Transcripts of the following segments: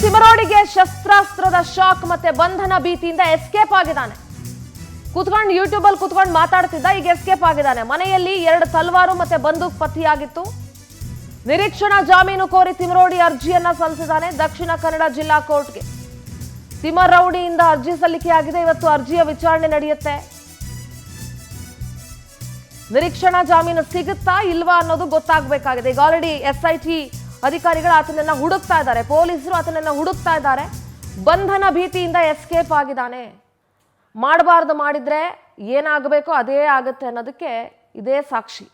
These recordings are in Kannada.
ತಿಮರೋಡಿಗೆ ಶಸ್ತ್ರಾಸ್ತ್ರದ ಶಾಕ್ ಮತ್ತೆ ಬಂಧನ ಭೀತಿಯಿಂದ ಎಸ್ಕೇಪ್ ಆಗಿದ್ದಾನೆ. ಕೂತ್ಕೊಂಡು ಯೂಟ್ಯೂಬ್ ಅಲ್ಲಿ ಕೂತ್ಕೊಂಡು ಮಾತಾಡ್ತಿದ್ದ, ಈಗ ಎಸ್ಕೇಪ್ ಆಗಿದ್ದಾನೆ. ಮನೆಯಲ್ಲಿ 2 ತಲವಾರು ಮತ್ತೆ ಬಂದೂಕ್ ಪತ್ತೆಯಾಗಿತ್ತು. ನಿರೀಕ್ಷಣಾ ಜಾಮೀನು ಕೋರಿ ತಿಮರೋಡಿ ಅರ್ಜಿಯನ್ನ ಸಲ್ಲಿಸಿದ್ದಾನೆ ದಕ್ಷಿಣ ಕನ್ನಡ ಜಿಲ್ಲಾ ಕೋರ್ಟ್ಗೆ. ತಿಮರೌಡಿಯಿಂದ ಅರ್ಜಿ ಸಲ್ಲಿಕೆಯಾಗಿದೆ. ಇವತ್ತು ಅರ್ಜಿಯ ವಿಚಾರಣೆ ನಡೆಯುತ್ತೆ. ನಿರೀಕ್ಷಣಾ ಜಾಮೀನು ಸಿಗುತ್ತಾ ಇಲ್ವಾ ಅನ್ನೋದು ಗೊತ್ತಾಗಬೇಕಾಗಿದೆ. ಈಗ ಆಲ್ರೆಡಿ SIT ಅಧಿಕಾರಿಗಳು ಆತನನ್ನ ಹುಡುಕ್ತಾ ಇದ್ದಾರೆ, ಪೊಲೀಸರು ಆತನನ್ನ ಹುಡುಕ್ತಾ ಇದ್ದಾರೆ. ಬಂಧನ ಭೀತಿಯಿಂದ ಎಸ್ಕೇಪ್ ಆಗಿದ್ದಾನೆ. ಮಾಡಬಾರ್ದು ಮಾಡಿದ್ರೆ ಏನಾಗಬೇಕೋ ಅದೇ ಆಗುತ್ತೆ ಅನ್ನೋದಕ್ಕೆ ಇದೇ ಸಾಕ್ಷಿ.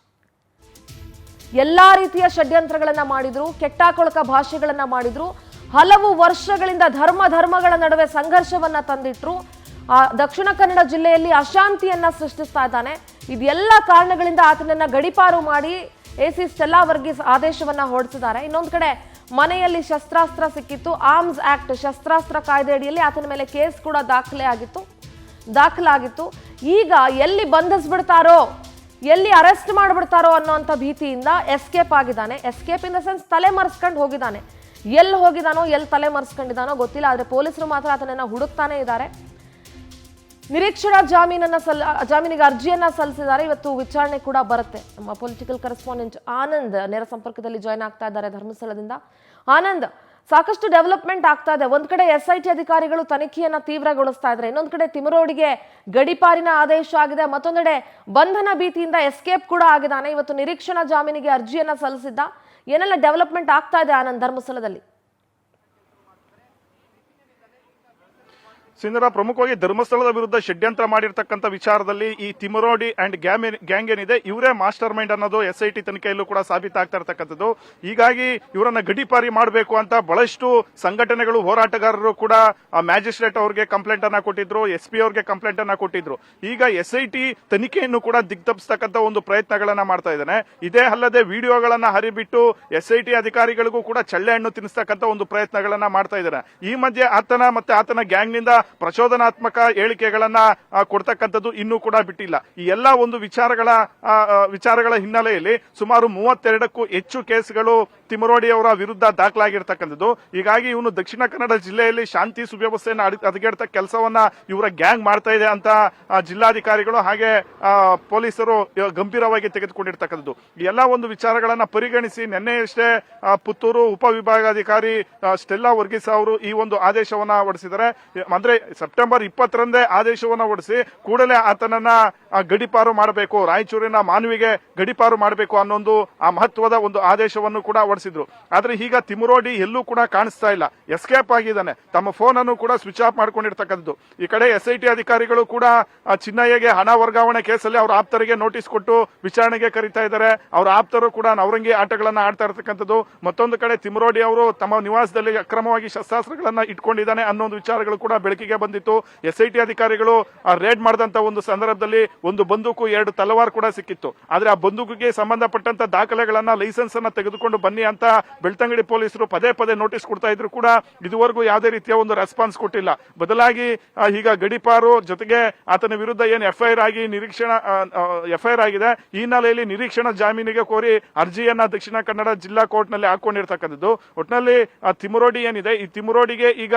ಎಲ್ಲಾ ರೀತಿಯ ಷಡ್ಯಂತ್ರಗಳನ್ನ ಮಾಡಿದ್ರು, ಕೆಟ್ಟಾಕೊಳಕ ಭಾಷೆಗಳನ್ನ ಮಾಡಿದ್ರು, ಹಲವು ವರ್ಷಗಳಿಂದ ಧರ್ಮಗಳ ನಡುವೆ ಸಂಘರ್ಷವನ್ನ ತಂದಿಟ್ರು. ದಕ್ಷಿಣ ಕನ್ನಡ ಜಿಲ್ಲೆಯಲ್ಲಿ ಅಶಾಂತಿಯನ್ನ ಸೃಷ್ಟಿಸ್ತಾ ಇದ್ದಾನೆ. ಇದೆಲ್ಲ ಕಾರಣಗಳಿಂದ ಆತನನ್ನ ಗಡಿಪಾರು ಮಾಡಿ AC ಸ್ಟೆಲ್ಲಾ ವರ್ಗೀಸ್ ಆದೇಶವನ್ನ ಹೊರಡಿಸಿದ್ದಾರೆ. ಇನ್ನೊಂದು ಕಡೆ ಮನೆಯಲ್ಲಿ ಶಸ್ತ್ರಾಸ್ತ್ರ ಸಿಕ್ಕಿತ್ತು. ಆರ್ಮ್ಸ್ ಆಕ್ಟ್ ಶಸ್ತ್ರಾಸ್ತ್ರ ಕಾಯ್ದೆ ಅಡಿಯಲ್ಲಿ ಆತನ ಮೇಲೆ ಕೇಸ್ ಕೂಡ ದಾಖಲಾಗಿತ್ತು. ಈಗ ಎಲ್ಲಿ ಬಂಧಿಸ್ಬಿಡ್ತಾರೋ, ಎಲ್ಲಿ ಅರೆಸ್ಟ್ ಮಾಡಿಬಿಡ್ತಾರೋ ಅನ್ನೋಂಥ ಭೀತಿಯಿಂದ ಎಸ್ಕೇಪ್ ಆಗಿದ್ದಾನೆ. ಎಸ್ಕೇಪ್ ಇನ್ ದ ಸೆನ್ಸ್ ತಲೆ ಮರೆಸ್ಕೊಂಡು ಹೋಗಿದ್ದಾನೆ. ಎಲ್ಲಿ ಹೋಗಿದಾನೋ, ಎಲ್ಲಿ ತಲೆ ಮರೆಸ್ಕೊಂಡಿದ್ದಾನೋ ಗೊತ್ತಿಲ್ಲ. ಆದರೆ ಪೊಲೀಸರು ಮಾತ್ರ ಆತನನ್ನ ಹುಡುಕ್ತಾನೆ ಇದ್ದಾರೆ. ನಿರೀಕ್ಷಣಾ ಜಾಮೀನಿಗೆ ಅರ್ಜಿಯನ್ನ ಸಲ್ಲಿಸಿದ್ದಾರೆ. ಇವತ್ತು ವಿಚಾರಣೆ ಕೂಡ ಬರುತ್ತೆ. ನಮ್ಮ ಪೊಲಿಟಿಕಲ್ ಕರೆಸ್ಪಾಂಡೆಂಟ್ ಆನಂದ್ ನೇರ ಸಂಪರ್ಕದಲ್ಲಿ ಜಾಯ್ನ್ ಆಗ್ತಾ ಇದ್ದಾರೆ ಧರ್ಮಸ್ಥಳದಿಂದ. ಆನಂದ್, ಸಾಕಷ್ಟು ಡೆವಲಪ್ಮೆಂಟ್ ಆಗ್ತಾ ಇದೆ. ಒಂದ್ ಕಡೆ SIT ಅಧಿಕಾರಿಗಳು ತನಿಖೆಯನ್ನ ತೀವ್ರಗೊಳಿಸ್ತಾ ಇದ್ದಾರೆ, ಇನ್ನೊಂದ್ ಕಡೆ ತಿಮರೋಡಿಗೆ ಗಡಿಪಾರಿನ ಆದೇಶ ಆಗಿದೆ, ಮತ್ತೊಂದೆಡೆ ಬಂಧನ ಭೀತಿಯಿಂದ ಎಸ್ಕೇಪ್ ಕೂಡ ಆಗಿದ್ದಾನೆ. ಇವತ್ತು ನಿರೀಕ್ಷಣಾ ಜಾಮೀನಿಗೆ ಅರ್ಜಿಯನ್ನ ಸಲ್ಲಿಸಿದ್ದ. ಏನೆಲ್ಲ ಡೆವಲಪ್ಮೆಂಟ್ ಆಗ್ತಾ ಇದೆ ಆನಂದ್ ಧರ್ಮಸ್ಥಳದಲ್ಲಿ? ಸಿಂಧರ, ಪ್ರಮುಖವಾಗಿ ಧರ್ಮಸ್ಥಳದ ವಿರುದ್ಧ ಷಡ್ಯಂತ್ರ ಮಾಡಿರ್ತಕ್ಕಂಥ ವಿಚಾರದಲ್ಲಿ ಈ ತಿಮರೋಡಿ ಅಂಡ್ ಗ್ಯಾಂಗ್ ಏನಿದೆ, ಇವರೇ ಮಾಸ್ಟರ್ ಮೈಂಡ್ ಅನ್ನೋದು SIT ತನಿಖೆಯಲ್ಲೂ ಕೂಡ ಸಾಬೀತಾಗ್ತಾ ಇರತಕ್ಕಂಥದ್ದು. ಹೀಗಾಗಿ ಇವರನ್ನ ಗಡಿಪಾರಿ ಮಾಡಬೇಕು ಅಂತ ಬಹಳಷ್ಟು ಸಂಘಟನೆಗಳು, ಹೋರಾಟಗಾರರು ಕೂಡ ಮ್ಯಾಜಿಸ್ಟ್ರೇಟ್ ಅವರಿಗೆ ಕಂಪ್ಲೇಂಟ್ ಅನ್ನ ಕೊಟ್ಟಿದ್ರು, SP ಅವರಿಗೆ ಕಂಪ್ಲೇಂಟ್ ಅನ್ನ ಕೊಟ್ಟಿದ್ರು. ಈಗ SIT ತನಿಖೆಯನ್ನು ಕೂಡ ದಿಗ್ತಪ್ಪಿಸ್ತಕ್ಕಂಥ ಒಂದು ಪ್ರಯತ್ನಗಳನ್ನ ಮಾಡ್ತಾ ಇದ್ದಾನೆ. ಇದೇ ಅಲ್ಲದೆ ವಿಡಿಯೋಗಳನ್ನ ಹರಿಬಿಟ್ಟು SIT ಅಧಿಕಾರಿಗಳಿಗೂ ಕೂಡ ಚಳ್ಳೆ ಹಣ್ಣು ತಿನ್ನಿಸ್ತಕ್ಕಂಥ ಒಂದು ಪ್ರಯತ್ನಗಳನ್ನ ಮಾಡ್ತಾ ಇದ್ದಾನೆ. ಈ ಮಧ್ಯೆ ಆತನ ಗ್ಯಾಂಗ್ ನಿಂದ ಪ್ರಚೋದನಾತ್ಮಕ ಹೇಳಿಕೆಗಳನ್ನ ಕೊಡ್ತಕ್ಕಂಥದ್ದು ಇನ್ನೂ ಕೂಡ ಬಿಟ್ಟಿಲ್ಲ. ಈ ಎಲ್ಲಾ ಒಂದು ವಿಚಾರಗಳ ಹಿನ್ನೆಲೆಯಲ್ಲಿ ಸುಮಾರು 32ಕ್ಕೂ ಹೆಚ್ಚು ಕೇಸ್ಗಳು ತಿಮರೋಡಿ ಅವರ ವಿರುದ್ಧ ದಾಖಲಾಗಿರ್ತಕ್ಕಂಥದ್ದು. ಹೀಗಾಗಿ ಇವನು ದಕ್ಷಿಣ ಕನ್ನಡ ಜಿಲ್ಲೆಯಲ್ಲಿ ಶಾಂತಿ ಸುವ್ಯವಸ್ಥೆಯನ್ನು ಹದಗೆಡ್ತ ಕೆಲಸವನ್ನ ಇವರ ಗ್ಯಾಂಗ್ ಮಾಡ್ತಾ ಇದೆ ಅಂತ ಜಿಲ್ಲಾಧಿಕಾರಿಗಳು ಹಾಗೆ ಪೊಲೀಸರು ಗಂಭೀರವಾಗಿ ತೆಗೆದುಕೊಂಡಿರ್ತಕ್ಕಂಥದ್ದು. ಈ ಎಲ್ಲಾ ಒಂದು ವಿಚಾರಗಳನ್ನ ಪರಿಗಣಿಸಿ ನಿನ್ನೆಯಷ್ಟೇ ಪುತ್ತೂರು ಉಪವಿಭಾಗಾಧಿಕಾರಿ ಸ್ಟೆಲ್ಲಾ ವರ್ಗೀಸ್ ಅವರು ಈ ಒಂದು ಆದೇಶವನ್ನ ಹೊರಡಿಸಿದ್ದಾರೆ. ಅಂದ್ರೆ ಸೆಪ್ಟೆಂಬರ್ 20ರಂದೇ ಆದೇಶವನ್ನ ಹೊರಡಿಸಿ ಕೂಡಲೇ ಆತನನ್ನ ಗಡಿಪಾರು ಮಾಡಬೇಕು, ರಾಯಚೂರಿನ ಮಾನ್ವಿಗೆ ಗಡಿಪಾರು ಮಾಡಬೇಕು ಅನ್ನೊಂದು ಆ ಮಹತ್ವದ ಒಂದು ಆದೇಶವನ್ನು ಕೂಡ ಹೊರಡಿಸಿದ್ರು. ಆದ್ರೆ ಈಗ ತಿಮರೋಡಿ ಎಲ್ಲೂ ಕೂಡ ಕಾಣಿಸ್ತಾ ಇಲ್ಲ, ಎಸ್ಕೇಪ್ ಆಗಿದ್ದಾನೆ. ತಮ್ಮ ಫೋನ್ ಅನ್ನು ಕೂಡ ಸ್ವಿಚ್ ಆಫ್ ಮಾಡ್ಕೊಂಡಿರ್ತಕ್ಕಂಥದ್ದು. ಈ ಕಡೆ SIT ಅಧಿಕಾರಿಗಳು ಕೂಡ ಚಿನ್ನಯ್ಯಗೆ ಹಣ ವರ್ಗಾವಣೆ ಕೇಸಲ್ಲಿ ಅವರ ಆಪ್ತರಿಗೆ ನೋಟಿಸ್ ಕೊಟ್ಟು ವಿಚಾರಣೆಗೆ ಕರೀತಾ ಇದ್ದಾರೆ. ಅವರ ಆಪ್ತರು ಕೂಡ ನವರಂಗಿ ಆಟಗಳನ್ನ ಆಡ್ತಾ ಇರತಕ್ಕಂಥದ್ದು. ಮತ್ತೊಂದು ಕಡೆ ತಿಮರೋಡಿ ಅವರು ತಮ್ಮ ನಿವಾಸದಲ್ಲಿ ಅಕ್ರಮವಾಗಿ ಶಸ್ತ್ರಾಸ್ತ್ರಗಳನ್ನ ಇಟ್ಕೊಂಡಿದ್ದಾನೆ ಅನ್ನೋ ವಿಚಾರಗಳು ಕೂಡ ಬೆಳಕಿಗೆ ಬಂದಿತ್ತು. SIT ಅಧಿಕಾರಿಗಳು ರೇಡ್ ಮಾಡಿದಂತ ಒಂದು ಸಂದರ್ಭದಲ್ಲಿ ಒಂದು ಬಂದೂಕು 2 ತಲವಾರು ಕೂಡ ಸಿಕ್ಕಿತ್ತು. ಆದ್ರೆ ಆ ಬಂದೂಕಿಗೆ ಸಂಬಂಧಪಟ್ಟಂತ ದಾಖಲೆಗಳನ್ನ, ಲೈಸೆನ್ಸ್ ಅನ್ನ ತೆಗೆದುಕೊಂಡು ಬನ್ನಿ ಅಂತ ಬೆಳ್ತಂಗಡಿ ಪೊಲೀಸರು ಪದೇ ನೋಟಿಸ್ ಕೊಡ್ತಾ ಇದ್ರು ಕೂಡ ಇದುವರೆಗೂ ಯಾವುದೇ ರೀತಿಯ ಒಂದು ರೆಸ್ಪಾನ್ಸ್ ಕೊಟ್ಟಿಲ್ಲ. ಬದಲಾಗಿ ಈಗ ಗಡಿಪಾರು ಜೊತೆಗೆ ಆತನ ವಿರುದ್ಧ ಏನು FIR ಆಗಿದೆ, ಈ ಹಿನ್ನೆಲೆಯಲ್ಲಿ ನಿರೀಕ್ಷಣಾ ಜಾಮೀನಿಗೆ ಕೋರಿ ಅರ್ಜಿಯನ್ನ ದಕ್ಷಿಣ ಕನ್ನಡ ಜಿಲ್ಲಾ ಕೋರ್ಟ್ ನಲ್ಲಿ ಹಾಕೊಂಡಿರ್ತಕ್ಕಂಥದ್ದು. ಒಟ್ಟಿನಲ್ಲಿ ತಿಮರೋಡಿ ಏನಿದೆ, ಈ ತಿಮರೋಡಿಗೆ ಈಗ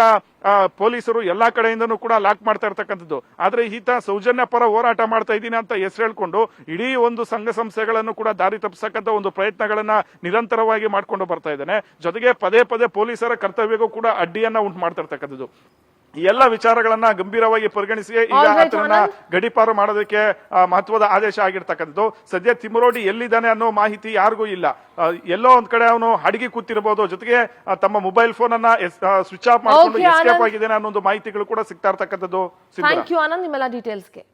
ಪೊಲೀಸರು ಎಲ್ಲಾ ಕಡೆಯಿಂದನೂ ಕೂಡ ಲಾಕ್ ಮಾಡ್ತಾ ಇರ್ತಕ್ಕಂಥದ್ದು. ಆದ್ರೆ ಈತ ಸೌಜನ್ಯ ಪರ ಹೋರಾಟ ಮಾಡ್ತಾ ಇದ್ದೀನಿ ಅಂತ ಹೆಸರು ಹೇಳ್ಕೊಂಡು ಇಡೀ ಒಂದು ಸಂಘ ಸಂಸ್ಥೆಗಳನ್ನು ಕೂಡ ದಾರಿ ತಪ್ಪಿಸತಕ್ಕಂಥ ಒಂದು ಪ್ರಯತ್ನಗಳನ್ನ ನಿರಂತರವಾಗಿ ಮಾಡ್ಕೊಂಡು ಬರ್ತಾ ಇದ್ದಾನೆ. ಜೊತೆಗೆ ಪದೇ ಪೊಲೀಸರ ಕರ್ತವ್ಯಕ್ಕೂ ಕೂಡ ಅಡ್ಡಿಯನ್ನ ಉಂಟು ಮಾಡ್ತಾ ಇರ್ತಕ್ಕಂಥದ್ದು. ಈ ಎಲ್ಲ ವಿಚಾರಗಳನ್ನ ಗಂಭೀರವಾಗಿ ಪರಿಗಣಿಸಿ ಈಗ ಆತನನ್ನ ಗಡಿಪಾರು ಮಾಡೋದಕ್ಕೆ ಮಹತ್ವದ ಆದೇಶ ಆಗಿರ್ತಕ್ಕಂಥದ್ದು. ಸದ್ಯ ತಿಮರೋಡಿ ಎಲ್ಲಿದ್ದಾನೆ ಅನ್ನೋ ಮಾಹಿತಿ ಯಾರಿಗೂ ಇಲ್ಲ. ಎಲ್ಲೋ ಒಂದ್ ಕಡೆ ಅವನು ಅಡಗಿ ಕೂತಿರಬಹುದು, ಜೊತೆಗೆ ತಮ್ಮ ಮೊಬೈಲ್ ಫೋನ್ ಅನ್ನ ಸ್ವಿಚ್ ಆಫ್ ಮಾಡಿಕೊಂಡು ಎಸ್ಕೇಪ್ ಆಗಿದ್ದಾನೆ ಅನ್ನೋ ಮಾಹಿತಿಗಳು ಕೂಡ ಸಿಗ್ತಾ ಇರ್ತಕ್ಕಂಥದ್ದು. ಥ್ಯಾಂಕ್ ಯು ಆನಂದ್ ನಿಮ್ಮೆಲ್ಲ ಡೀಟೇಲ್ಸ್ಗೆ.